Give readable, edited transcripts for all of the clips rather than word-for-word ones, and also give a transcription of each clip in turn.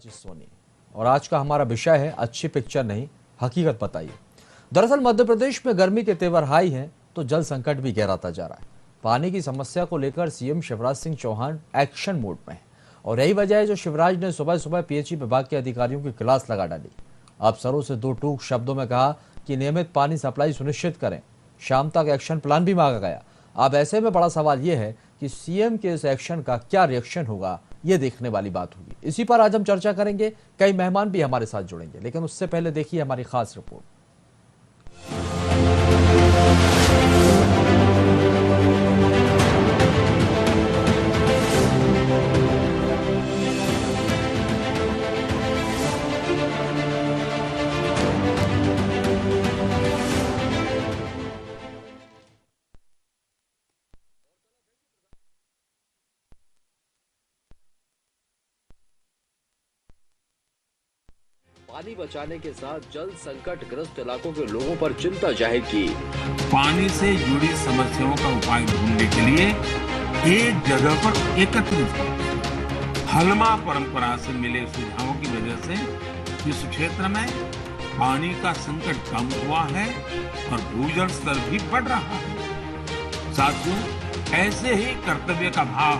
राजेश सोनी और आज का हमारा विषय है अच्छी पिक्चर नहीं, हकीकत बताइए। दरअसल मध्य प्रदेश में गर्मी के तेवर हाई हैं तो जल संकट भी गहराता जा रहा है। पानी की समस्या को लेकर CM Shivraj Singh Chouhan action mode में है और यही वजह है जो शिवराज ने सुबह सुबह पीएचई विभाग के अधिकारियों की क्लास लगा डाली। अफसरों से दो टूक शब्दों में कहा कि नियमित पानी सप्लाई सुनिश्चित करें। शाम तक एक्शन प्लान भी मांगा गया। अब ऐसे में बड़ा सवाल यह है कि सीएम के इस एक्शन का क्या रिएक्शन होगा, ये देखने वाली बात होगी। इसी पर आज हम चर्चा करेंगे। कई मेहमान भी हमारे साथ जुड़ेंगे, लेकिन उससे पहले देखिए हमारी खास रिपोर्ट। पानी बचाने के साथ जल संकट ग्रस्त इलाकों के लोगों पर चिंता जाहिर की। पानी से जुड़ी समस्याओं का उपाय ढूंढने के लिए एक जगह पर एकत्रित हो। हलमा परंपरा से मिले सुझावों की वजह से इस क्षेत्र में पानी का संकट कम हुआ है और भूजल स्तर भी बढ़ रहा है। साथियों, ऐसे ही कर्तव्य का भाव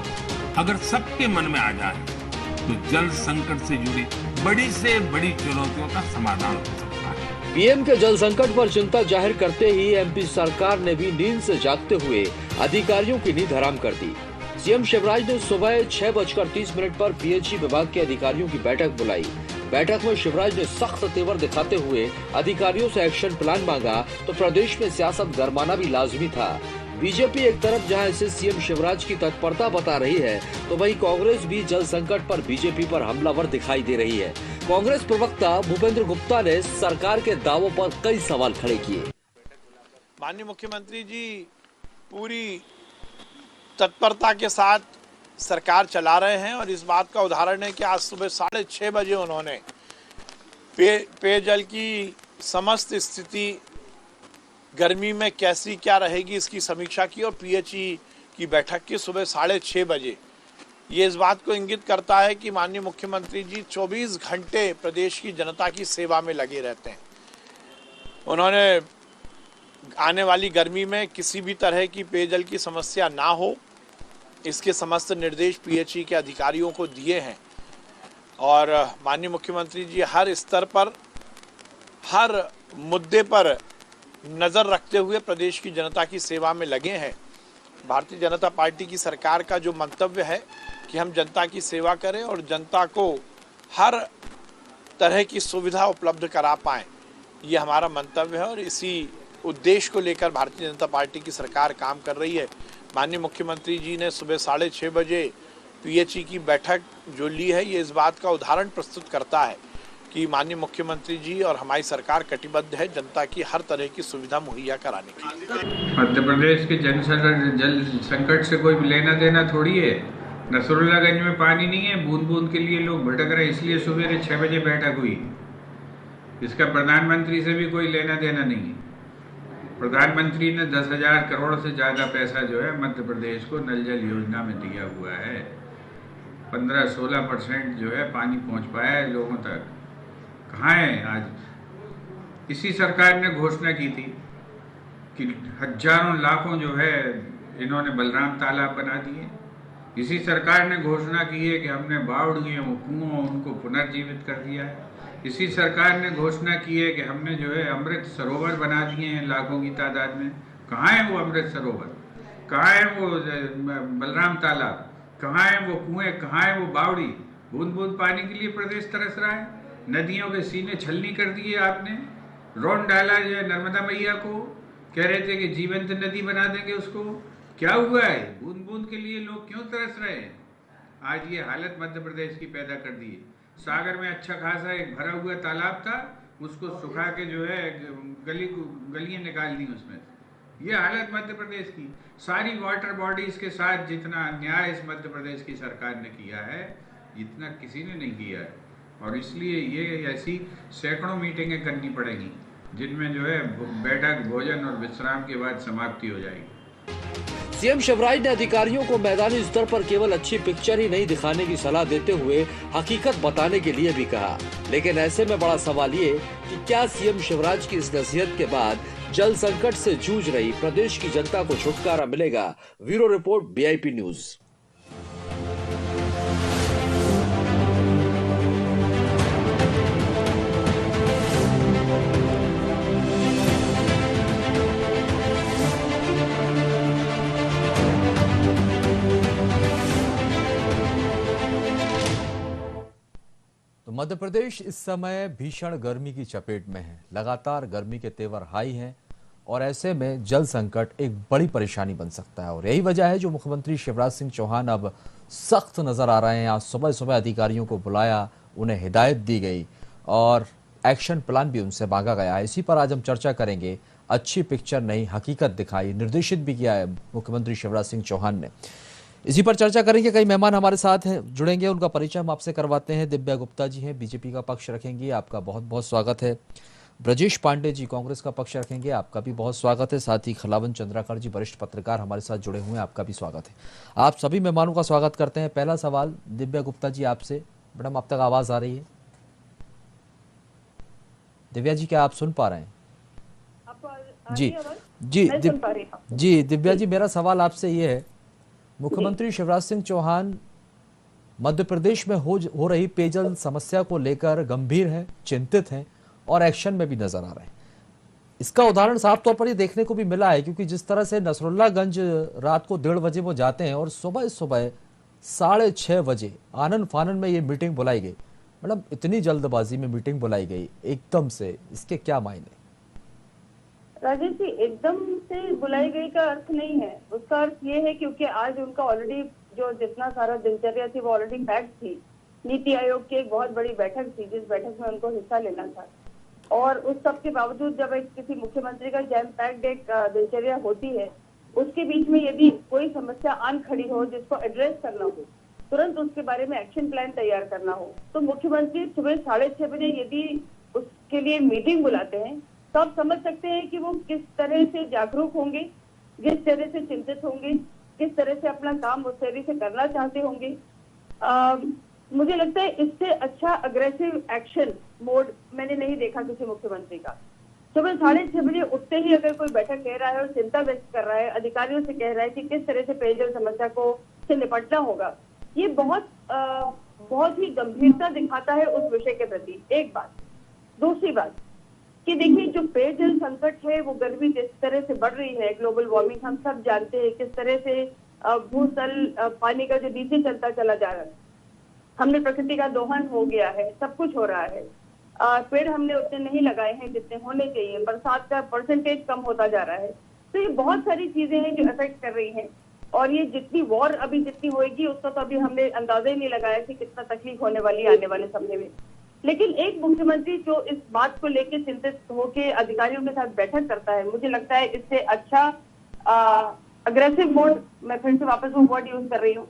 अगर सबके मन में आ जाए तो जल संकट से जुड़ी बड़ी से बड़ी चुनौतियों का समाधान हो सकता है। पीएम के जल संकट पर चिंता जाहिर करते ही एमपी सरकार ने भी नींद से जागते हुए अधिकारियों की नींद हराम कर दी। सीएम शिवराज ने सुबह 6:30 पर पीएचई विभाग के अधिकारियों की बैठक बुलाई। बैठक में शिवराज ने सख्त तेवर दिखाते हुए अधिकारियों से एक्शन प्लान मांगा तो प्रदेश में सियासत गरमाना भी लाजमी था। बीजेपी एक तरफ जहां इसे सीएम शिवराज की तत्परता बता रही है तो वहीं कांग्रेस भी जल संकट पर बीजेपी पर हमलावर दिखाई दे रही है। कांग्रेस प्रवक्ता भूपेंद्र गुप्ता ने सरकार के दावों पर कई सवाल खड़े किए। माननीय मुख्यमंत्री जी पूरी तत्परता के साथ सरकार चला रहे हैं और इस बात का उदाहरण है कि आज सुबह 6:30 बजे उन्होंने पेयजल की समस्त स्थिति गर्मी में कैसी क्या रहेगी इसकी समीक्षा की और पीएचई की बैठक की सुबह 6:30 बजे। ये इस बात को इंगित करता है कि माननीय मुख्यमंत्री जी 24 घंटे प्रदेश की जनता की सेवा में लगे रहते हैं। उन्होंने आने वाली गर्मी में किसी भी तरह की पेयजल की समस्या ना हो, इसके समस्त निर्देश पीएचई के अधिकारियों को दिए हैं और माननीय मुख्यमंत्री जी हर स्तर पर हर मुद्दे पर नजर रखते हुए प्रदेश की जनता की सेवा में लगे हैं। भारतीय जनता पार्टी की सरकार का जो मंतव्य है कि हम जनता की सेवा करें और जनता को हर तरह की सुविधा उपलब्ध करा पाएं, ये हमारा मंतव्य है और इसी उद्देश्य को लेकर भारतीय जनता पार्टी की सरकार काम कर रही है। माननीय मुख्यमंत्री जी ने सुबह 6:30 बजे पीएचई की बैठक जो ली है, ये इस बात का उदाहरण प्रस्तुत करता है कि माननीय मुख्यमंत्री जी और हमारी सरकार कटिबद्ध है जनता की हर तरह की सुविधा मुहैया कराने की। मध्य प्रदेश के जल संकट से कोई लेना देना थोड़ी है। नसरुल्लागंज में पानी नहीं है, बूंद बूंद के लिए लोग भटक रहे, इसलिए सुबह 6 बजे बैठक हुई। इसका प्रधानमंत्री से भी कोई लेना देना नहीं है। प्रधानमंत्री ने 10,000 करोड़ से ज्यादा पैसा जो है मध्य प्रदेश को नल जल योजना में दिया हुआ है। 15-16% जो है पानी पहुंच पाया है लोगों तक। कहाँ है आज? इसी सरकार ने घोषणा की थी कि हजारों लाखों जो है इन्होंने बलराम तालाब बना दिए। इसी सरकार ने घोषणा की है कि हमने बावड़ियों कुओं उनको पुनर्जीवित कर दिया है। इसी सरकार ने घोषणा की है कि हमने जो है अमृत सरोवर बना दिए हैं लाखों की तादाद में। कहाँ है वो अमृत सरोवर? कहाँ है वो बलराम तालाब? कहाँ है वो कुएं? कहाँ है वो बावड़ी? बूंद बूंद पानी के लिए प्रदेश तरस रहा है। नदियों के सीने छलनी कर दिए आपने। रौन डाला जो है नर्मदा मैया को, कह रहे थे कि जीवंत नदी बना देंगे उसको। क्या हुआ है? बूंद बूंद के लिए लोग क्यों तरस रहे हैं? आज ये हालत मध्य प्रदेश की पैदा कर दी है। सागर में अच्छा खासा एक भरा हुआ तालाब था, उसको सुखा के जो है गलियां निकाल दी उसमें। ये हालत मध्य प्रदेश की। सारी वाटर बॉडीज के साथ जितना अन्याय इस मध्य प्रदेश की सरकार ने किया है, इतना किसी ने नहीं किया है। और इसलिए ये ऐसी सैकड़ों मीटिंगें करनी पड़ेगी जिनमें जो है बैठक, भोजन और विश्राम के बाद समाप्ति हो जाएगी। सीएम शिवराज ने अधिकारियों को मैदानी स्तर पर केवल अच्छी पिक्चर ही नहीं दिखाने की सलाह देते हुए हकीकत बताने के लिए भी कहा। लेकिन ऐसे में बड़ा सवाल ये कि क्या सीएम शिवराज की इस नसीहत के बाद जल संकट से जूझ रही प्रदेश की जनता को छुटकारा मिलेगा? Bureau report, BIP news. तो मध्य प्रदेश इस समय भीषण गर्मी की चपेट में है। लगातार गर्मी के तेवर हाई हैं और ऐसे में जल संकट एक बड़ी परेशानी बन सकता है और यही वजह है जो मुख्यमंत्री शिवराज सिंह चौहान अब सख्त नजर आ रहे हैं। आज सुबह सुबह अधिकारियों को बुलाया, उन्हें हिदायत दी गई और एक्शन प्लान भी उनसे मांगा गया है। इसी पर आज हम चर्चा करेंगे। अच्छी पिक्चर नहीं, हकीकत दिखाई, निर्देशित भी किया है मुख्यमंत्री शिवराज सिंह चौहान ने। इसी पर चर्चा करेंगे। कई मेहमान हमारे साथ हैं, जुड़ेंगे, उनका परिचय हम आपसे करवाते हैं। दिव्या गुप्ता जी हैं, बीजेपी का पक्ष रखेंगी, आपका बहुत बहुत स्वागत है। ब्रजेश पांडे जी कांग्रेस का पक्ष रखेंगे, आपका भी बहुत स्वागत है। साथ ही खलावन चंद्राकर जी वरिष्ठ पत्रकार हमारे साथ जुड़े हुए हैं, आपका भी स्वागत है। आप सभी मेहमानों का स्वागत करते हैं। पहला सवाल दिव्या गुप्ता जी आपसे। मैडम, आप तक आवाज आ रही है? दिव्या जी, क्या आप सुन पा रहे हैं? जी जी जी दिव्या जी, मेरा सवाल आपसे ये है, मुख्यमंत्री शिवराज सिंह चौहान मध्य प्रदेश में हो रही पेयजल समस्या को लेकर गंभीर हैं, चिंतित हैं और एक्शन में भी नजर आ रहे हैं। इसका उदाहरण साफ तौर पर ये देखने को भी मिला है क्योंकि जिस तरह से नसरुल्लागंज रात को 1:30 बजे वो जाते हैं और सुबह सुबह 6:30 बजे आनन फानन में ये मीटिंग बुलाई गई। मैडम, इतनी जल्दबाजी में मीटिंग बुलाई गई एकदम से, इसके क्या मायने? राजेश जी, एकदम से बुलाई गई का अर्थ नहीं है। उसका अर्थ ये है क्योंकि आज उनका ऑलरेडी जो जितना सारा दिनचर्या थी वो ऑलरेडी पैक्ड थी। नीति आयोग की एक बहुत बड़ी बैठक थी जिस बैठक में उनको हिस्सा लेना था और उस सब के बावजूद जब एक किसी मुख्यमंत्री का जैम पैक्ड एक दिनचर्या होती है, उसके बीच में यदि कोई समस्या आन खड़ी हो जिसको एड्रेस करना हो, तुरंत उसके बारे में एक्शन प्लान तैयार करना हो, तो मुख्यमंत्री सुबह 6:30 बजे यदि उसके लिए मीटिंग बुलाते हैं तो आप समझ सकते हैं कि वो किस तरह से जागरूक होंगे, किस तरह से चिंतित होंगे, किस तरह से अपना काम उस तरह से करना चाहते होंगे। मुझे लगता है इससे अच्छा अग्रेसिव एक्शन मोड मैंने नहीं देखा किसी मुख्यमंत्री का। सुबह 6:30 बजे उठते ही अगर कोई बैठक कह रहा है और चिंता व्यक्त कर रहा है, अधिकारियों से कह रहा है कि किस तरह से पेयजल समस्या को से निपटना होगा, ये बहुत ही गंभीरता दिखाता है उस विषय के प्रति। एक बात। दूसरी बात कि देखिए, जो पेयजल संकट है वो गर्मी जिस तरह से बढ़ रही है, ग्लोबल वार्मिंग हम सब जानते हैं किस तरह से भूतल पानी का जो नीचे चलता चला जा रहा है। हमने प्रकृति का दोहन हो गया है, सब कुछ हो रहा है। पेड़ हमने उतने नहीं लगाए हैं जितने होने चाहिए, बरसात का परसेंटेज कम होता जा रहा है। तो ये बहुत सारी चीजें हैं जो अफेक्ट कर रही हैं और ये जितनी वॉर अभी जितनी होएगी उसका तो अभी हमने अंदाजा ही नहीं लगाया कि कितना तकलीफ होने वाली है आने वाले समय में। लेकिन एक मुख्यमंत्री जो इस बात को लेकर चिंतित होकर अधिकारियों के साथ बैठक करता है, मुझे लगता है इससे अच्छा अग्रेसिव मोड, मैं फिर से वापस वो वर्ड यूज कर रही हूँ,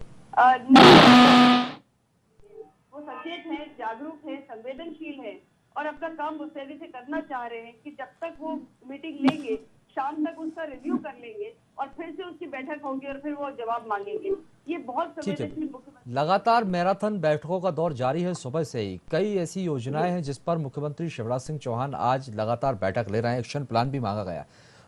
वो सचेत है, जागरूक है, संवेदनशील है और अपना काम उस तरह से करना चाह रहे हैं कि जब तक वो मीटिंग लेंगे शाम तक उसका रिव्यू कर लेंगे और फिर से उसकी बैठक होगी और फिर वो जवाब मांगेंगे। ये बहुत संवेदनशील मुख्यमंत्री। लगातार मैराथन बैठकों का दौर जारी है। सुबह से ही कई ऐसी योजनाएं हैं जिस पर मुख्यमंत्री शिवराज सिंह चौहान आज लगातार बैठक ले रहे हैं। एक्शन प्लान भी मांगा गया।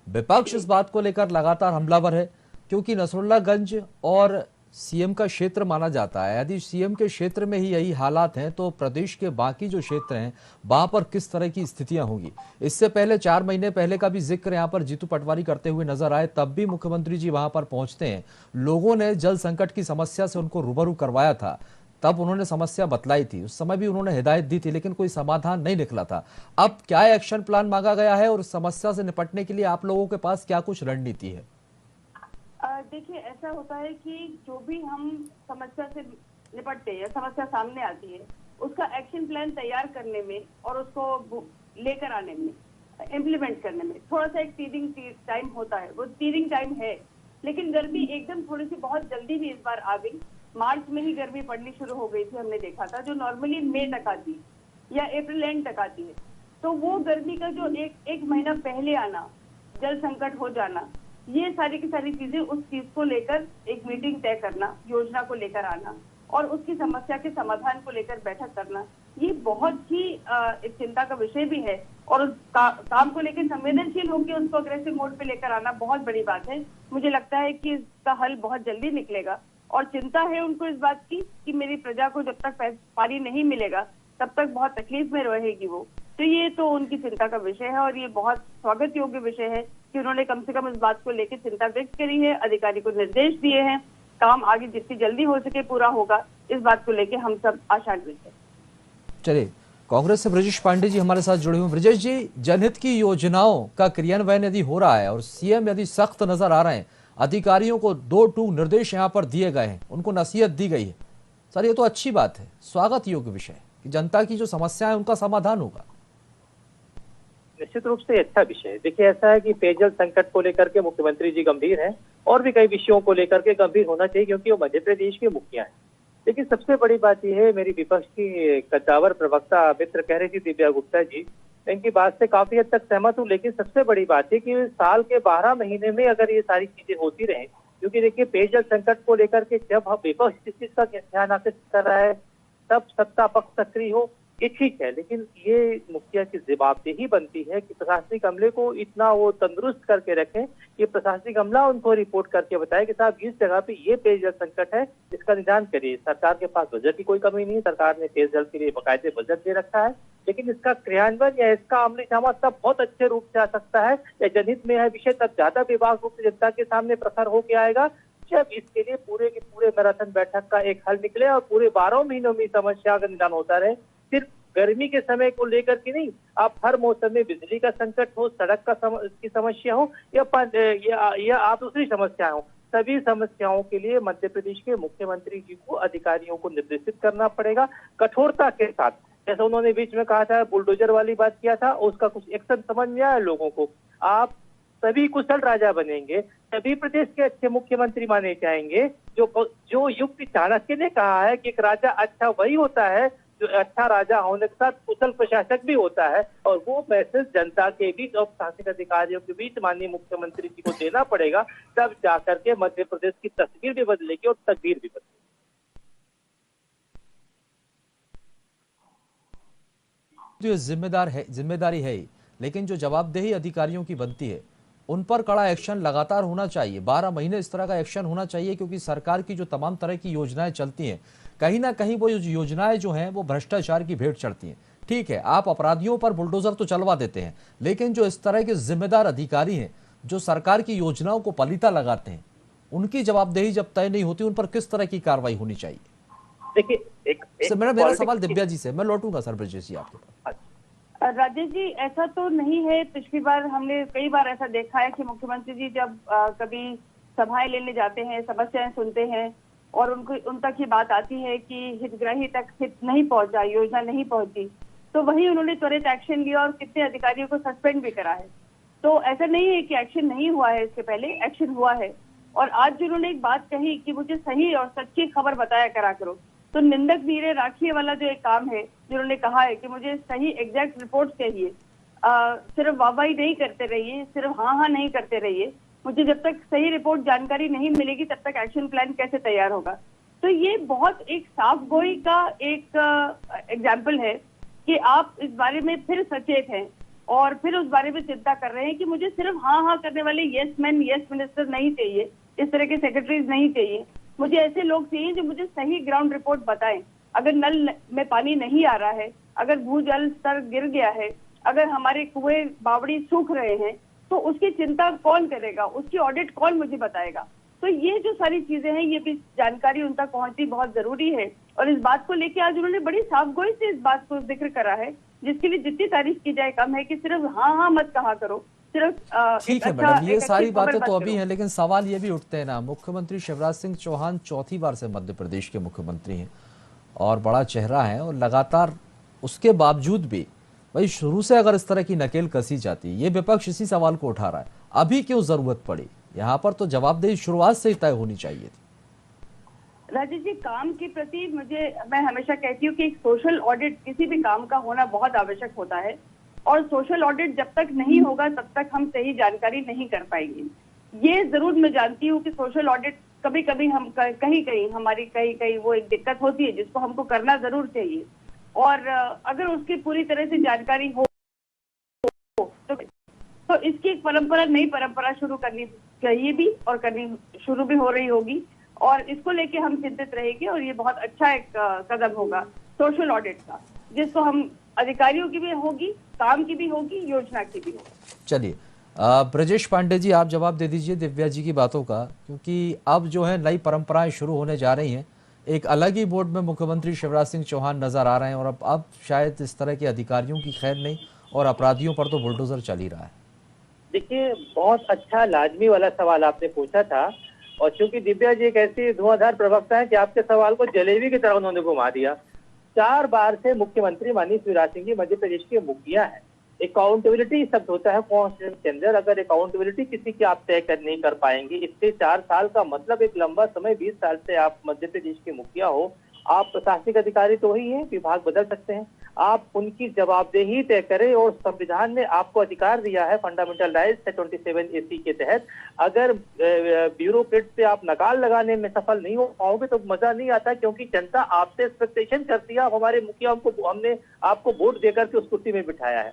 विपक्ष इस बात को लेकर लगातार हमलावर है क्योंकि नसरुल्लागंज और सीएम का क्षेत्र माना जाता है। यदि सीएम के क्षेत्र में ही यही हालात हैं तो प्रदेश के बाकी जो क्षेत्र हैं वहां पर किस तरह की स्थितियां होंगी। इससे पहले 4 महीने पहले का भी जिक्र यहां पर जीतू पटवारी करते हुए नजर आए, तब भी मुख्यमंत्री जी वहां पर पहुंचते हैं। लोगों ने जल संकट की समस्या से उनको रूबरू करवाया था, तब उन्होंने समस्या बतलाई थी, उस समय भी उन्होंने हिदायत दी थी, लेकिन कोई समाधान नहीं निकला था। अब क्या एक्शन प्लान मांगा गया है और समस्या से निपटने के लिए आप लोगों के पास क्या कुछ रणनीति है? देखिए, ऐसा होता है कि जो भी हम समस्या से निपटते हैं या समस्या सामने आती है उसका एक्शन प्लान तैयार करने में और उसको लेकर आने में, इम्प्लीमेंट करने में थोड़ा सा एक टीडिंग टाइम होता है। वो टीडिंग टाइम है, लेकिन गर्मी एकदम थोड़ी सी बहुत जल्दी भी इस बार आ गई। मार्च में ही गर्मी पड़नी शुरू हो गई थी, हमने देखा था, जो नॉर्मली मई तक आती या अप्रैल एंड तक आती है। तो वो गर्मी का जो एक महीना पहले आना, जल संकट हो जाना, ये सारी की सारी चीजें, उस चीज को लेकर एक मीटिंग तय करना, योजना को लेकर आना और उसकी समस्या के समाधान को लेकर बैठक करना, ये बहुत ही एक चिंता का विषय भी है। और उस काम को लेकर संवेदनशील होकर उसको अग्रेसिव मोड पे लेकर आना बहुत बड़ी बात है। मुझे लगता है कि इसका हल बहुत जल्दी निकलेगा और चिंता है उनको इस बात की कि मेरी प्रजा को जब तक पानी नहीं मिलेगा तब तक बहुत तकलीफ में रहेगी वो। तो ये तो उनकी चिंता का विषय है और ये बहुत स्वागत योग्य विषय है कि उन्होंने कम से कम इस बात को लेकर चिंता व्यक्त करी है, अधिकारी को निर्देश दिए हैं। काम आगे जितनी जल्दी हो सके पूरा होगा, इस बात को लेकर हम सब आशान्वित हैं। चलिए, कांग्रेस से ब्रजेश पांडे जी हमारे साथ जुड़े हुए। ब्रजेश जी, जनहित की योजनाओं का क्रियान्वयन यदि हो रहा है और सीएम यदि सख्त नजर आ रहे हैं, अधिकारियों को 2 टूक निर्देश यहाँ पर दिए गए हैं, उनको नसीहत दी गई है, सर ये तो अच्छी बात है, स्वागत योग्य विषय है कि जनता की जो समस्या है उनका समाधान होगा। निश्चित रूप से अच्छा विषय है। देखिए, ऐसा है कि पेयजल संकट को लेकर के मुख्यमंत्री जी गंभीर हैं और भी कई विषयों को लेकर के गंभीर होना चाहिए क्योंकि वो मध्य प्रदेश के मुखिया हैं। लेकिन सबसे बड़ी बात यह है, मेरी विपक्ष की कद्दावर प्रवक्ता मित्र कह रही थी दिव्या गुप्ता जी, इनकी बात से काफी हद तक सहमत हूँ। लेकिन सबसे बड़ी बात है कि साल के 12 महीने में अगर ये सारी चीजें होती रहे, क्योंकि देखिए पेयजल संकट को लेकर के जब हम विपक्ष किस चीज का ध्यान आकर्षित कर रहा है तब सत्ता पक्ष सक्रिय हो, ये ठीक है। लेकिन ये मुखिया की जवाबदेही बनती है कि प्रशासनिक अमले को इतना वो तंदुरुस्त करके रखें कि प्रशासनिक अमला उनको रिपोर्ट करके बताए कि साहब इस जगह पे ये पेयजल संकट है, इसका निदान करिए। सरकार के पास बजट की कोई कमी नहीं है, सरकार ने पेयजल के लिए बाकायदे बजट दे रखा है, लेकिन इसका क्रियान्वयन या इसका अमलीजामा तब बहुत अच्छे रूप से आ सकता है या जनहित में है विषय तब ज्यादा विभाग रूप से जनता के सामने प्रखर होकर आएगा जब इसके लिए पूरे के पूरे मैराथन बैठक का एक हल निकले और पूरे 12 महीनों में समस्या का निदान होता रहे। सिर्फ गर्मी के समय को लेकर के नहीं, आप हर मौसम में बिजली का संकट हो, सड़क की समस्या हो या आप दूसरी समस्या हो, सभी समस्याओं के लिए मध्य प्रदेश के मुख्यमंत्री जी को अधिकारियों को निर्देशित करना पड़ेगा कठोरता के साथ। जैसा उन्होंने बीच में कहा था, बुलडोजर वाली बात किया था, उसका कुछ एक्शन समझ में आया लोगों को। आप सभी कुशल राजा बनेंगे, सभी प्रदेश के अच्छे मुख्यमंत्री माने जाएंगे। जो युक्ति चाणक्य ने कहा है कि एक राजा अच्छा वही होता है जो अच्छा राजा होने के साथ कुशल प्रशासक भी होता है, और वो मैसेज जनता के बीच और प्रशासनिक अधिकारियों के बीच माननीय मुख्यमंत्री जी को देना पड़ेगा, तब जाकर के मध्य प्रदेश की तस्वीर भी बदलेगी और तकदीर भी बदलेगी। जो जिम्मेदारी है ही, लेकिन जो जवाबदेही अधिकारियों की बनती है उन पर कड़ा एक्शन लगातार होना चाहिए। 12 महीने इस तरह का एक्शन होना चाहिए, क्योंकि सरकार की जो तमाम तरह की योजनाएं चलती हैं, कहीं ना कहीं वो योजनाएं जो हैं वो भ्रष्टाचार की भेंट चढ़ती हैं। ठीक है, आप अपराधियों पर बुलडोजर तो चलवा देते हैं, लेकिन जो इस तरह के जिम्मेदार अधिकारी हैं जो सरकार की योजनाओं को पलीता लगाते हैं, उनकी जवाबदेही जब तय नहीं होती, उन पर किस तरह की कार्रवाई होनी चाहिए? देखिए, मेरा सवाल दिव्या जी से, मैं लौटूंगा सर ब्रजेश जी आपके पास। राजेश जी, ऐसा तो नहीं है। पिछली बार हमने कई बार ऐसा देखा है कि मुख्यमंत्री जी जब कभी सभाएं लेने जाते हैं, समस्याएं सुनते हैं और उन तक ये बात आती है कि हितग्राही तक हित नहीं पहुंचा, योजना नहीं पहुंची, तो वही उन्होंने त्वरित एक्शन लिया और कितने अधिकारियों को सस्पेंड भी करा है। तो ऐसा नहीं है कि एक्शन नहीं हुआ है, इसके पहले एक्शन हुआ है। और आज जो उन्होंने एक बात कही कि मुझे सही और सच्ची खबर बताया करा करो, तो निंदक नीरे राखिए वाला जो एक काम है, जिन्होंने कहा है कि मुझे सही एग्जैक्ट रिपोर्ट चाहिए, सिर्फ वाहवाही नहीं करते रहिए, सिर्फ हाँ नहीं करते रहिए, मुझे जब तक सही रिपोर्ट जानकारी नहीं मिलेगी तब तक एक्शन प्लान कैसे तैयार होगा। तो ये बहुत एक साफ गोई का एक एग्जाम्पल है कि आप इस बारे में फिर सचेत हैं और फिर उस बारे में चिंता कर रहे हैं कि मुझे सिर्फ हाँ करने वाले यस मैन यस मिनिस्टर नहीं चाहिए, इस तरह के सेक्रेटरीज नहीं चाहिए, मुझे ऐसे लोग चाहिए जो मुझे सही ग्राउंड रिपोर्ट बताएं। अगर नल में पानी नहीं आ रहा है, अगर भूजल स्तर गिर गया है, अगर हमारे कुएं बावड़ी सूख रहे हैं, तो उसकी चिंता कौन करेगा, उसकी ऑडिट कौन मुझे बताएगा। तो ये जो सारी चीजें हैं, ये भी जानकारी उन तक पहुंचनी बहुत जरूरी है। और इस बात को लेकर आज उन्होंने बड़ी साफगोई से इस बात को जिक्र करा है, जिसके लिए जितनी तारीफ की जाए कम है कि सिर्फ हाँ मत कहा करो, सिर्फ ठीक है मैडम, ये सारी बातें तो अभी हैं, लेकिन सवाल ये भी उठते हैं ना, मुख्यमंत्री शिवराज सिंह चौहान चौथी बार से मध्य प्रदेश के मुख्यमंत्री हैं और बड़ा चेहरा है, और लगातार उसके बावजूद भी भाई शुरू से अगर इस तरह की नकेल कसी जाती, ये विपक्ष इसी सवाल को उठा रहा है, अभी क्यों जरूरत पड़ी? यहाँ पर तो जवाबदेही शुरुआत से ही तय होनी चाहिए थी। राजेश जी, काम के प्रति मैं हमेशा कहती हूँ कि एक सोशल ऑडिट किसी भी काम का होना बहुत आवश्यक होता है, और सोशल ऑडिट जब तक नहीं होगा तब तक हम सही जानकारी नहीं कर पाएंगे। ये जरूर मैं जानती हूँ कि सोशल ऑडिट कभी कभी हम कहीं हमारी कहीं वो एक दिक्कत होती है जिसको हमको करना जरूर चाहिए, और अगर उसकी पूरी तरह से जानकारी हो तो इसकी एक परंपरा, नई परंपरा शुरू करनी चाहिए भी, और करनी शुरू भी हो रही होगी, और इसको लेके हम चिंतित रहेंगे। और ये बहुत अच्छा एक कदम होगा सोशल ऑडिट का, जिसको हम अधिकारियों की भी होगी, काम की भी होगी, योजना की भी होगी। चलिए ब्रजेश पांडे जी, आप जवाब दे दीजिए दिव्या जी की बातों का, क्योंकि अब जो है नई परंपराएं शुरू होने जा रही हैं। एक अलग ही बोर्ड में मुख्यमंत्री शिवराज सिंह चौहान नजर आ रहे हैं, और अब शायद इस तरह के अधिकारियों की खैर नहीं, और अपराधियों पर तो बुलडोजर चल ही रहा है। देखिए, बहुत अच्छा लाजमी वाला सवाल आपने पूछा था, और चूंकि दिव्या जी एक ऐसी धुआंधार प्रवक्ता है कि आपके सवाल को जलेबी की तरह उन्होंने घुमा दिया। 4 बार से मुख्यमंत्री माननीय शिवराज सिंह जी मध्य प्रदेश के मुखिया है। अकाउंटेबिलिटी शब्द होता है कॉन्स्टिट्यूशन के अंदर, अगर अकाउंटेबिलिटी किसी की आप तय नहीं कर पाएंगे, इससे 4 साल का मतलब एक लंबा समय, 20 साल से आप मध्य प्रदेश के मुखिया हो, आप प्रशासनिक अधिकारी तो ही हैं, विभाग बदल सकते हैं, आप उनकी जवाबदेही तय करें। और संविधान ने आपको अधिकार दिया है, फंडामेंटल राइट्स 27AC के तहत, अगर ब्यूरोक्रेट से आप नकाल लगाने में सफल नहीं हो पाओगे तो मजा नहीं आता, क्योंकि जनता आपसे एक्सपेक्टेशन करती है। हमारे मुखिया को हमने आपको वोट देकर के उस कुर्सी में बिठाया है,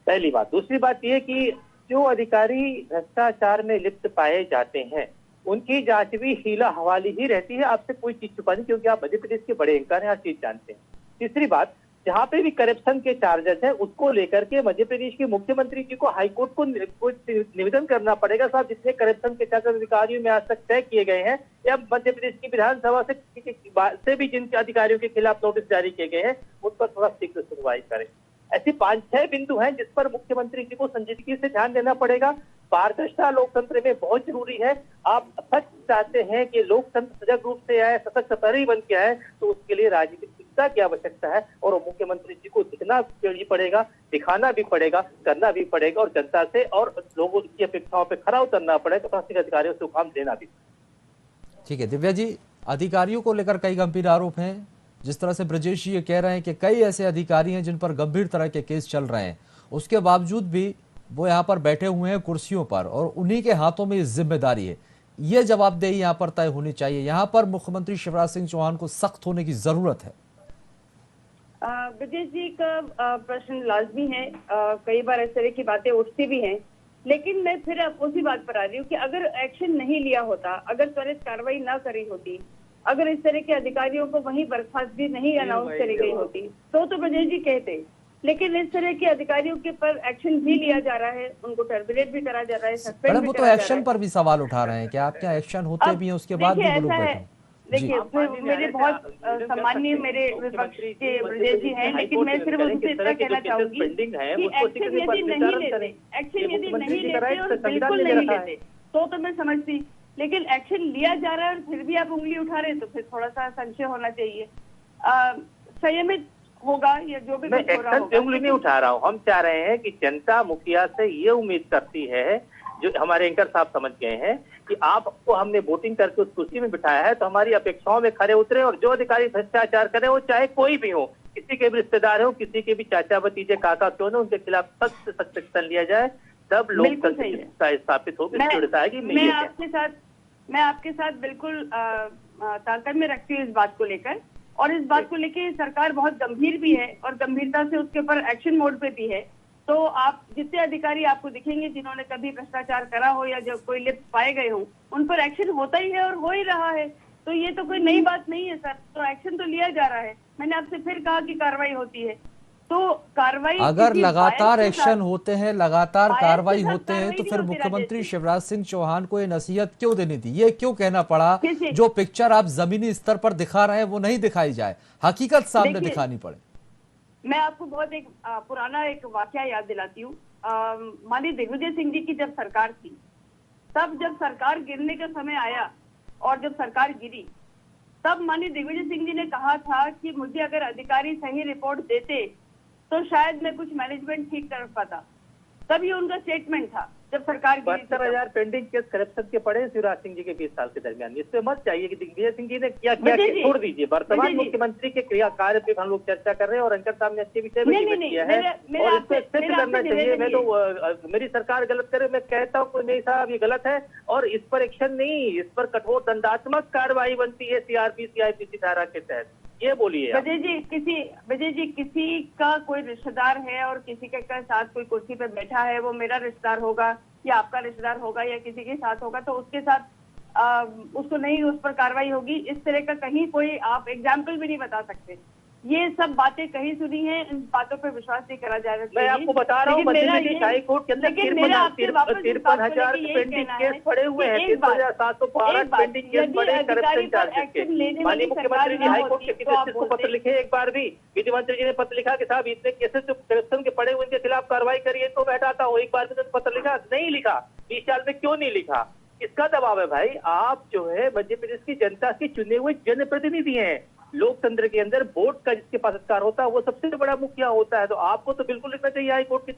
पहली बात। दूसरी बात यह कि जो अधिकारी भ्रष्टाचार में लिप्त पाए जाते हैं उनकी जांच भी हीला हवाली ही रहती है, आपसे कोई चीज छुपा नहीं, क्योंकि आप मध्य प्रदेश के बड़े एंकर हैं, हर चीज जानते हैं। तीसरी बात, जहां पे भी करप्शन के चार्जेस हैं उसको लेकर के मध्य प्रदेश के मुख्यमंत्री जी को हाईकोर्ट को निवेदन करना पड़ेगा। साहब, जितने करप्शन के चार्जेस अधिकारियों में आज तक तय किए गए हैं, या मध्य प्रदेश की विधानसभा से भी जिन अधिकारियों के खिलाफ नोटिस जारी किए गए हैं, उन पर थोड़ा शीघ्र सुनवाई करें। ऐसी 5-6 बिंदु हैं जिस पर मुख्यमंत्री जी को संजीदगी से ध्यान देना पड़ेगा। पारदर्शिता लोकतंत्र में बहुत जरूरी है। आप सच चाहते हैं कि लोकतंत्र सजग रूप से आए, सशक्त सतही बन के आए, तो उसके लिए राजनीतिक शिक्षा की आवश्यकता है, और मुख्यमंत्री जी को दिखना भी पड़ेगा, दिखाना भी पड़ेगा, करना भी पड़ेगा, और जनता से और लोगों की अपेक्षाओं पर खरा उतरना पड़ेगा, प्रशासनिक अधिकारियों से काम देना भी। ठीक है दिव्या जी, अधिकारियों को लेकर कई गंभीर आरोप हैं। जिस तरह से ब्रजेश जी ये कह रहे हैं कि कई ऐसे अधिकारी हैं जिन पर गंभीर तरह के केस चल रहे हैं, उसके बावजूद भी वो यहाँ पर बैठे हुए हैं कुर्सियों पर, और उन्हीं के हाथों में ये जिम्मेदारी है। ये जवाबदेही यहाँ पर तय होनी चाहिए। यहाँ पर मुख्यमंत्री शिवराज सिंह चौहान को सख्त होने की जरूरत है। ब्रजेश जी का प्रश्न लाजमी है। कई बार इस तरह की बातें उठती भी हैं, लेकिन मैं फिर उसी बात पर आ रही हूँ कि अगर एक्शन नहीं लिया होता, अगर त्वरित कार्रवाई ना करी होती, अगर इस तरह के अधिकारियों को वहीं बर्खास्तगी नहीं अनाउंस करी गई होती तो ब्रजेश जी कहते। लेकिन इस तरह के अधिकारियों के पर एक्शन भी लिया जा रहा है, उनको टर्मिनेट भी करा जा रहा है, सस्पेंड भी वो करा तो जा एक्शन रहा है। पर भी सवाल उठा रहे हैं कि आपके एक्शन होते भी हैं, उसके बाद भी वो लोग बैठे हैं। देखिए, मेरे बहुत सम्माननीय मेरे विपक्ष के ब्रजेश जी हैं, लेकिन मैं सिर्फ उनसे इतना कहना चाहूंगी कि एक्शन यदि नहीं लेते, एक्शन यदि नहीं लेते और बिल्कुल नहीं लेते तो मैं समझती, लेकिन एक्शन लिया जा रहा है और फिर भी आप उंगली उठा रहे हैं, तो फिर थोड़ा सा संशय होना चाहिए। संयमित होगा या जो भी कुछ हो रहा होगा। उंगली नहीं उठा रहा हूँ, हम चाह रहे हैं कि जनता मुखिया से ये उम्मीद करती है, जो हमारे एंकर साहब समझ गए हैं कि आपको हमने वोटिंग करके उस कुर्सी में बिठाया है, तो हमारी अपेक्षाओं में खरे उतरे, और जो अधिकारी भ्रष्टाचार करे वो चाहे कोई भी हो, किसी के भी रिश्तेदार हो, किसी के भी चाचा भतीजे काका क्यों न, उनके खिलाफ सख्त से सख्त एक्शन लिया जाए, तब लोकतंत्र स्थापित होगी। मैं आपके साथ बिल्कुल ताकत में रखती हूँ इस बात को लेकर, और इस बात को लेकर सरकार बहुत गंभीर भी है और गंभीरता से उसके ऊपर एक्शन मोड पे भी है। तो आप जितने अधिकारी आपको दिखेंगे जिन्होंने कभी भ्रष्टाचार करा हो या जो कोई लिप्त पाए गए हो, उन पर एक्शन होता ही है और हो ही रहा है। तो ये तो कोई नई बात नहीं है सर, तो एक्शन तो लिया जा रहा है। मैंने आपसे फिर कहा कि कार्रवाई होती है, तो कार्रवाई अगर लगातार एक्शन होते हैं, लगातार कार्रवाई होते हैं, तो फिर मुख्यमंत्री शिवराज सिंह चौहान को ये नसीहत क्यों देनी थी? ये क्यों कहना पड़ा जो पिक्चर आप जमीनी स्तर पर दिखा रहे हैं वो नहीं दिखाई जाए, हकीकत सामने दिखानी पड़े? मैं आपको बहुत एक पुराना एक वाकया याद दिलाती हूँ। माननीय दिग्विजय सिंह जी की जब सरकार थी, तब जब सरकार गिरने का समय आया और जब सरकार गिरी, तब माननीय दिग्विजय सिंह जी ने कहा था कि मुझे अगर अधिकारी सही रिपोर्ट देते तो शायद मैं कुछ मैनेजमेंट ठीक कर पाता। तब ये उनका स्टेटमेंट था। जब सरकार गिरी थी तब। 72,000 पेंडिंग केस करप्शन के पड़े शिवराज सिंह जी के 20 साल के दरमियान। इससे मत चाहिए कि दिग्विजय सिंह जी ने क्या क्या छोड़ दीजिए। वर्तमान मुख्यमंत्री के क्रिया कार्य पे हम लोग चर्चा कर रहे हैं और अंकर साहब ने अच्छे विषय में किया है और इसको एक्सेप्ट करना चाहिए। मैं तो मेरी सरकार गलत करे मैं कहता हूँ नहीं साहब ये गलत है और इस पर एक्शन नहीं, इस पर कठोर दंडात्मक कार्रवाई बनती है सीआरपी सीआईपीसी धारा के तहत। ये बोलिए विजय जी किसी का कोई रिश्तेदार है और किसी के साथ कोई कुर्सी पे बैठा है, वो मेरा रिश्तेदार होगा या आपका रिश्तेदार होगा या किसी के साथ होगा तो उसके साथ उसको नहीं उस पर कार्रवाई होगी। इस तरह का कहीं कोई आप एग्जाम्पल भी नहीं बता सकते। ये सब बातें कहीं सुनी है, इन बातों पर विश्वास नहीं करा जाएगा। मैं आपको बता रहा हूँ मध्य प्रदेश हाई कोर्ट के अंदर 53,000 पेंडिंग केस पड़े हुए हैं, 3,712 पेंडिंग केस पड़े करप्शन चार्जेस के। माननीय मुख्यमंत्री जी हाई कोर्ट के किसी चीज को पत्र लिखे एक बार भी? विधि मंत्री जी ने पत्र लिखा कि साहब इतने केसेस जो करप्शन के पड़े हुए उनके खिलाफ कार्रवाई करिए तो मैं हटाता हूँ। एक बार भी तो पत्र लिखा नहीं लिखा। 20 साल में क्यों नहीं लिखा? किसका दबाव है भाई? आप जो है मध्य प्रदेश की जनता के चुने हुए जनप्रतिनिधि हैं। लोकतंत्र के अंदर वोट का जिसके पास अधिकार होता है वो सबसे बड़ा मुखिया होता है। तो आपको तो बिल्कुल लिखना चाहिए हाई कोर्ट की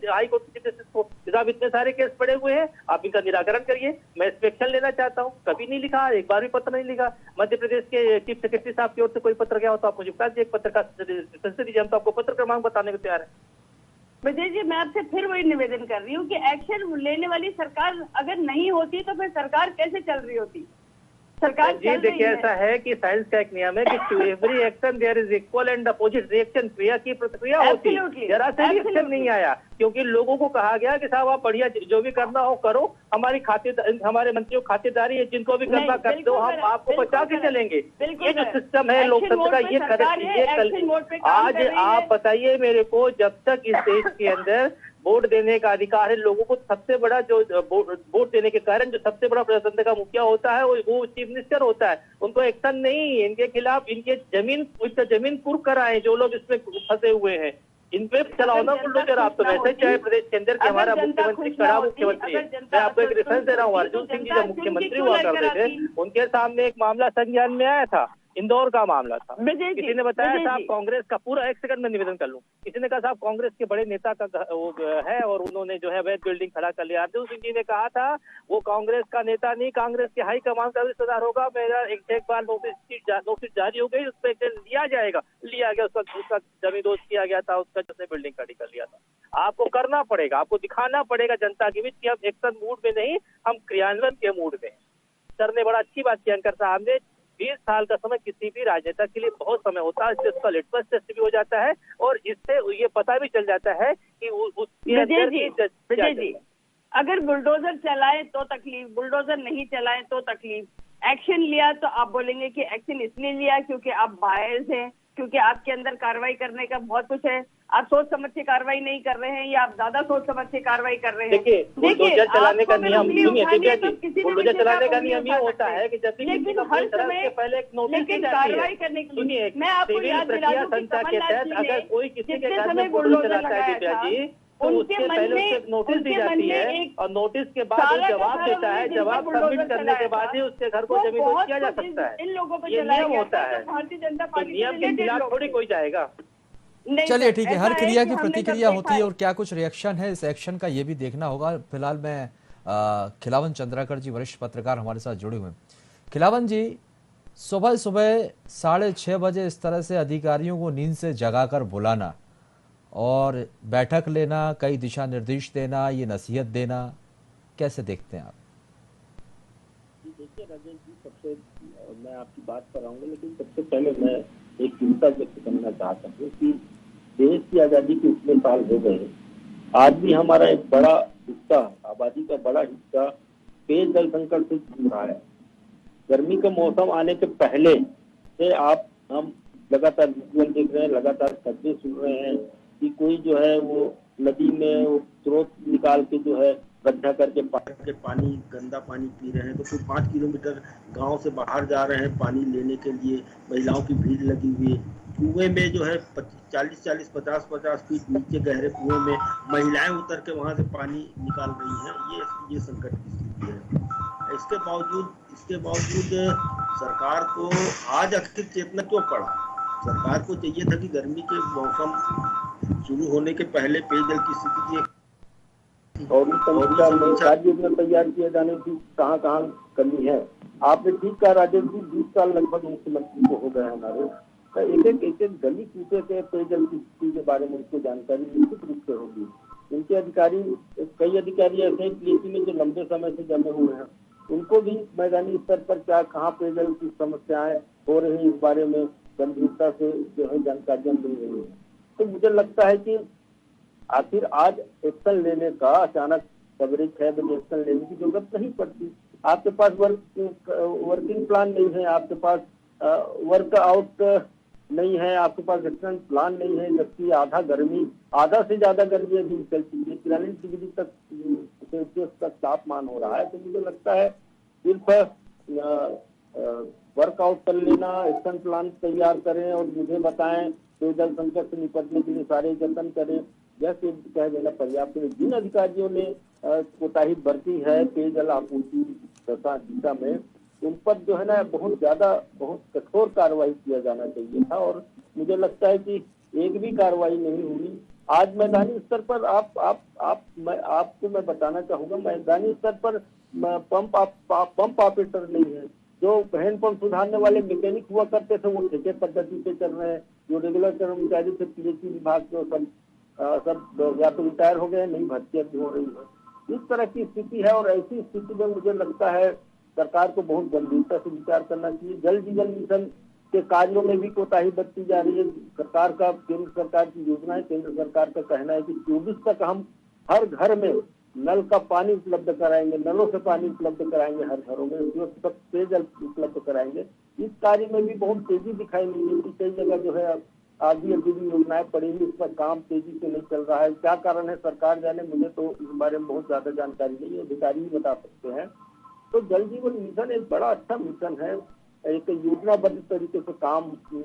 जस्टिस को, साहब इतने सारे केस पड़े हुए हैं आप इनका निराकरण करिए, मैं इस पे एक्शन लेना चाहता हूँ। कभी नहीं लिखा, एक बार भी पत्र नहीं लिखा। मध्य प्रदेश के चीफ सेक्रेटरी साहब की ओर से कोई पत्र गया हो तो आप मुझे बता दीजिए, एक पत्र का संसद दीजिए, हम तो आपको पत्र क्रमांक बताने को तैयार है। विजय जी मैं आपसे फिर वही निवेदन कर रही हूँ कि एक्शन लेने वाली सरकार अगर नहीं होती तो फिर सरकार कैसे चल रही होती? सरकार जी देखिए ऐसा है कि साइंस का एक नियम है कि to every action there is equal and opposite reaction. क्रिया की प्रतिक्रिया होती है। जरा से रिएक्शन नहीं आया क्योंकि लोगों को कहा गया कि साहब आप बढ़िया जो भी करना हो करो, हमारी हमारे मंत्रियों खातिरदारी है, जिनको भी करना कर दो, हम आपको बचा के चलेंगे। ये जो सिस्टम है लोकतंत्र का ये आज आप बताइए मेरे को, जब तक इस देश के अंदर वोट देने का अधिकार है लोगों को, सबसे बड़ा जो वोट देने के कारण जो सबसे बड़ा प्रजातंत्र का मुखिया होता है वो चीफ मिनिस्टर होता है। उनको एक्शन नहीं, इनके खिलाफ इनके जमीन कुर्क कराए जो लोग इसमें फंसे हुए हैं, इन पे चलाओ बुलडोजर। आप तो वैसे चाहे प्रदेश के अंदर के हमारा मुख्यमंत्री कड़ा मुख्यमंत्री है। मैं आपको एक रेफरेंस दे रहा हूँ, अर्जुन सिंह जी जब मुख्यमंत्री हुआ करते थे उनके सामने एक मामला संज्ञान में आया था, इंदौर का मामला था। किसी ने बताया साहब कांग्रेस का पूरा, एक सेकंड में निवेदन कर लूं, किसी ने कहा साहब कांग्रेस के बड़े नेता का वो है और उन्होंने जो है अवैध बिल्डिंग खड़ा कर लिया। अर्जुन सिंह जी ने कहा था वो कांग्रेस का नेता नहीं, कांग्रेस के हाई कमान का रिश्तेदार होगा। मेरा एक बार नोटिस जारी हो गई, उस पर लिया जाएगा, लिया गया, उसका जमींदोज किया गया था, उसका जिसने बिल्डिंग खड़ी कर लिया था। आपको करना पड़ेगा, आपको दिखाना पड़ेगा जनता के बीच कि हम एक्शन मूड में नहीं, हम क्रियान्वयन के मूड में। सर ने बड़ा अच्छी बात की अंकर साहब ने, 20 साल का समय किसी भी राजनेता के लिए बहुत समय होता है, इससे उसका लिटमस टेस्ट भी हो जाता है और इससे ये पता भी चल जाता है कि विजय जी अगर बुलडोजर चलाए तो तकलीफ, बुलडोजर नहीं चलाए तो तकलीफ। एक्शन लिया तो आप बोलेंगे कि एक्शन इसलिए लिया क्योंकि आप बायस हैं, क्योंकि आपके अंदर कार्रवाई करने का बहुत कुछ है, आप सोच समझ के कार्रवाई नहीं कर रहे हैं या आप ज्यादा सोच समझ के कार्रवाई कर रहे हैं। देखिए बुलडोजर चलाने का नियम बुलडोजर चलाने का नियम ये होता है कि जब हर समय पहले एक नोटिस कार्रवाई करने के लिए मैं आपको याद दिला दूं कि संख्या के तहत अगर कोई किसी के घर में बुलडोजर चलाता है दिव्या जी तो उसके पहले उसे नोटिस दी जाती है और नोटिस के बाद वो जवाब देता है, जवाब सबमिट करने के बाद ही उसके घर को जमींदोज किया जा सकता है। इन लोगों ये नियम होता है, भारतीय जनता पार्टी नियम के खिलाफ थोड़ी कोई जाएगा। चलिए ठीक है, हर क्रिया की प्रतिक्रिया होती है और क्या कुछ रिएक्शन है, इस एक्शन का ये भी देखना होगा। फिलहाल मैं खिलावन चंद्राकर जी वरिष्ठ पत्रकार हमारे साथ जुड़े हुए हैं। खिलावन जी, सुबह 6:30 बजे इस तरह से अधिकारियों को नींद से जगाकर बुलाना और बैठक लेना, कई दिशा निर्देश देना, ये नसीहत देना, कैसे देखते हैं आप? देखिए राजेश जी, सबसे मैं आपकी बात पर आऊंगा, लेकिन सबसे पहले मैं एक चिंता व्यक्त करना चाहता हूँ कि देश की आजादी के इतने साल हो गए, आज भी हमारा एक बड़ा हिस्सा, आबादी का बड़ा हिस्सा पेयजल संकट से जूझ रहा है। गर्मी का मौसम आने के पहले से हम लगातार विजुअल देख रहे हैं, लगातार खबरें सुन रहे हैं कि कोई जो है वो नदी में वो स्रोत निकाल के जो है गड्ढा करके पानी गंदा पानी पी रहे हैं, तो फिर 5 किलोमीटर गांव से बाहर जा रहे हैं पानी लेने के लिए। महिलाओं की भीड़ लगी हुई है, कुएं में जो है 40-40, 50-50 फीट नीचे गहरे कुएं में महिलाएं उतर के वहां से पानी निकाल रही हैं। ये संकट की स्थिति है। इसके बावजूद सरकार को आज आखिर चेतना क्यों पड़ा? सरकार को चाहिए था कि गर्मी के मौसम शुरू होने के पहले पेयजल की स्थिति की और उस समीक्षा में कार्य योजना तैयार किए जाने की कहाँ कहाँ कमी है। आपने ठीक कहा राजेश जी, 20 साल लगभग मुख्यमंत्री को हो गए हमारे, तो एक एक गली कूचे के पेयजल की स्थिति के बारे में उनको जानकारी निश्चित रूप से होगी। उनके अधिकारी, कई अधिकारी ऐसे हैं पीएचई में जो लंबे समय से जमे हुए हैं, उनको भी मैदानी स्तर पर क्या कहाँ पेयजल की समस्याएं हो रही है इस बारे में गंभीरता से जो है जानकारियां मिल रही है। तो मुझे लगता है कि आखिर आज एक्शन लेने का अचानक सवेरे 6 बजे एक्शन लेने की जरूरत नहीं पड़ती। आपके पास वर्किंग प्लान नहीं है, आपके पास वर्कआउट नहीं है, आपके पास एक्शन प्लान नहीं है, जबकि आधा से ज्यादा गर्मी अभी निकल चुकी है, 43 डिग्री तक सेल्सियस तक तापमान हो रहा है। तो मुझे लगता है सिर्फ वर्कआउट कर लेना, एक्शन प्लान तैयार करें और मुझे बताएं, पेयजल संकट से निपटने के लिए सारे जतन करें, यह कह देना पर्याप्त है। जिन अधिकारियों ने कोताही बरती है पेयजल आपूर्ति दिशा में, उन पर जो है ना बहुत कठोर कार्रवाई किया जाना चाहिए था, और मुझे लगता है कि एक भी कार्रवाई नहीं हुई। आज मैदानी स्तर पर आपको मैं बताना चाहूंगा, मैदानी स्तर पर पंप ऑपरेटर नहीं है। जो हैंडपंप सुधारने वाले मैकेनिक हुआ करते थे वो ठेके पद्धति पे चल रहे हैं। जो रेगुलर कर्मचारी थे पीएचई विभाग के सब या तो रिटायर हो गए, नई भर्तियां भी हो रही है। इस तरह की स्थिति है, और ऐसी स्थिति में मुझे लगता है सरकार को बहुत गंभीरता से विचार करना चाहिए। जल जीवन मिशन के कार्यों में भी कोताही बरती जा रही है। केंद्र सरकार की योजना है, केंद्र सरकार का कहना है कि 24 तक हम हर घर में नल का पानी उपलब्ध कराएंगे, नलों से पानी उपलब्ध कराएंगे, हर घरों में तक पेयजल उपलब्ध कराएंगे। इस कार्य में भी बहुत तेजी दिखाई नहीं देती। कई जगह जो है आधी अधूरी योजनाएं पड़ी हुई, इस पर काम तेजी से नहीं चल रहा है। क्या कारण है सरकार जाने, मुझे तो इस बारे में बहुत ज्यादा जानकारी नहीं है, अधिकारी ही बता सकते हैं। तो जल जीवन मिशन एक बड़ा अच्छा मिशन है, एक योजनाबद्ध तरीके से काम की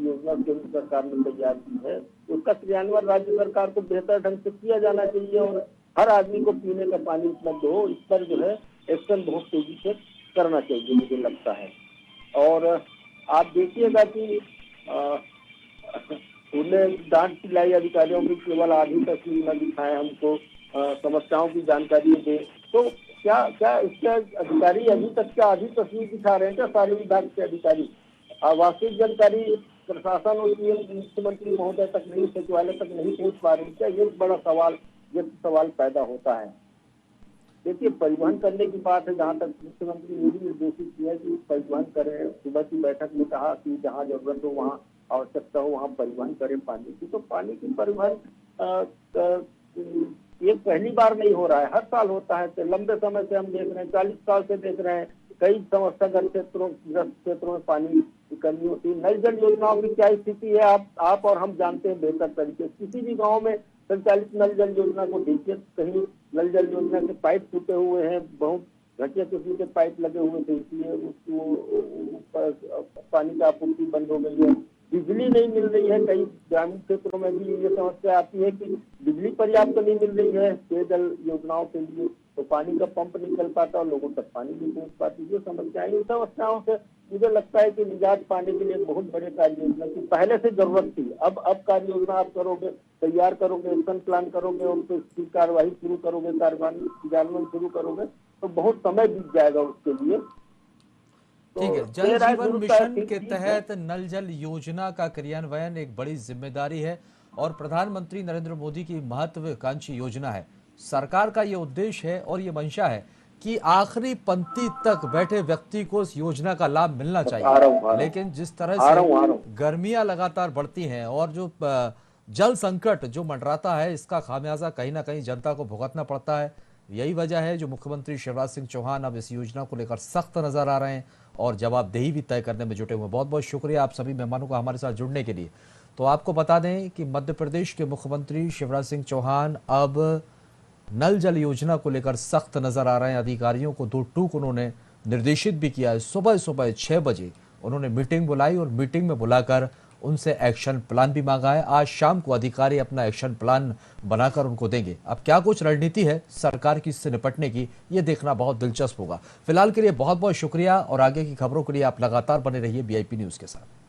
योजना केंद्र सरकार ने तैयार की है। उसका क्रियान्वयन राज्य सरकार को बेहतर ढंग से किया जाना चाहिए, और हर आदमी को पीने का पानी उपलब्ध हो, इस पर जो है एक्शन बहुत तेजी से करना चाहिए मुझे लगता है। और आप देखिएगा कि उन्हें डांट पिलाई अधिकारियों की केवल आधी तस्वीर न दिखाए, हमको समस्याओं की जानकारी दे। तो क्या इसके अधिकारी अभी तक क्या आधी तस्वीर दिखा रहे हैं क्या सारे विभाग के अधिकारी? वास्तविक जानकारी प्रशासन और मुख्यमंत्री महोदय तक नहीं, सचिवालय तक नहीं पहुंच पा रही क्या? ये बड़ा सवाल पैदा होता है। देखिए, परिवहन करने की बात है, जहाँ तक मुख्यमंत्री ने भी निर्देशित किया है कि परिवहन करें। सुबह की बैठक में कहा कि जहाँ जरूरत हो, वहाँ आवश्यकता हो, वहाँ परिवहन करें पानी की। तो पानी की परिवहन ये पहली बार नहीं हो रहा है, हर साल होता है। तो लंबे समय से हम देख रहे हैं, 40 साल से देख रहे हैं, कई समस्याग्रस्त क्षेत्रों में पानी की कमी होती है। नल जल योजनाओं की क्या स्थिति है आप और हम जानते हैं बेहतर तरीके से। किसी भी गाँव में संचालित नल जल योजना को देखिए, कहीं नल जल योजना के पाइप टूटे हुए हैं, बहुत घटिया किस्म के पाइप लगे हुए थे, इसलिए उसको पानी का आपूर्ति बंद हो गई है। बिजली नहीं मिल रही है, कई ग्रामीण क्षेत्रों में भी ये समस्या आती है कि बिजली पर्याप्त नहीं मिल रही है पेयजल योजनाओं के लिए, तो पानी का पंप नहीं चल पाता और लोगों तक पानी नहीं पहुंच पाती। ये समस्याएं, इन समस्याओं से मुझे लगता है कि निजात पाने के लिए बहुत बड़े कार्य योजना की पहले से जरूरत थी। अब कार्य योजना आप करोगे, तैयार करोगे, एक्शन प्लान करोगे, उन पर उसकी कार्यवाही शुरू करोगे, कार्यान्वयन शुरू करोगे, तो बहुत समय बीत जाएगा उसके लिए। ठीक है, जल जीवन मिशन के तहत नल जल योजना का क्रियान्वयन एक बड़ी जिम्मेदारी है और प्रधानमंत्री नरेंद्र मोदी की महत्वाकांक्षी योजना है। सरकार का ये उद्देश्य है और ये मंशा है कि आखिरी पंक्ति तक बैठे व्यक्ति को इस योजना का लाभ मिलना चाहिए। लेकिन जिस तरह से गर्मियां लगातार बढ़ती हैं और जो जल संकट जो मंडराता है, इसका खामियाजा कहीं ना कहीं जनता को भुगतना पड़ता है। यही वजह है जो मुख्यमंत्री शिवराज सिंह चौहान अब इस योजना को लेकर सख्त नजर आ रहे हैं और जवाबदेही भी तय करने में जुटे हुए। बहुत बहुत शुक्रिया आप सभी मेहमानों का हमारे साथ जुड़ने के लिए। तो आपको बता दें कि मध्य प्रदेश के मुख्यमंत्री शिवराज सिंह चौहान अब नल जल योजना को लेकर सख्त नजर आ रहे हैं। अधिकारियों को दो टूक उन्होंने निर्देशित भी किया है। सुबह 6 बजे उन्होंने मीटिंग बुलाई और मीटिंग में बुलाकर उनसे एक्शन प्लान भी मांगा है। आज शाम को अधिकारी अपना एक्शन प्लान बनाकर उनको देंगे। अब क्या कुछ रणनीति है सरकार की इससे निपटने की, ये देखना बहुत दिलचस्प होगा। फिलहाल के लिए बहुत बहुत शुक्रिया और आगे की खबरों के लिए आप लगातार बने रहिए VIP न्यूज के साथ।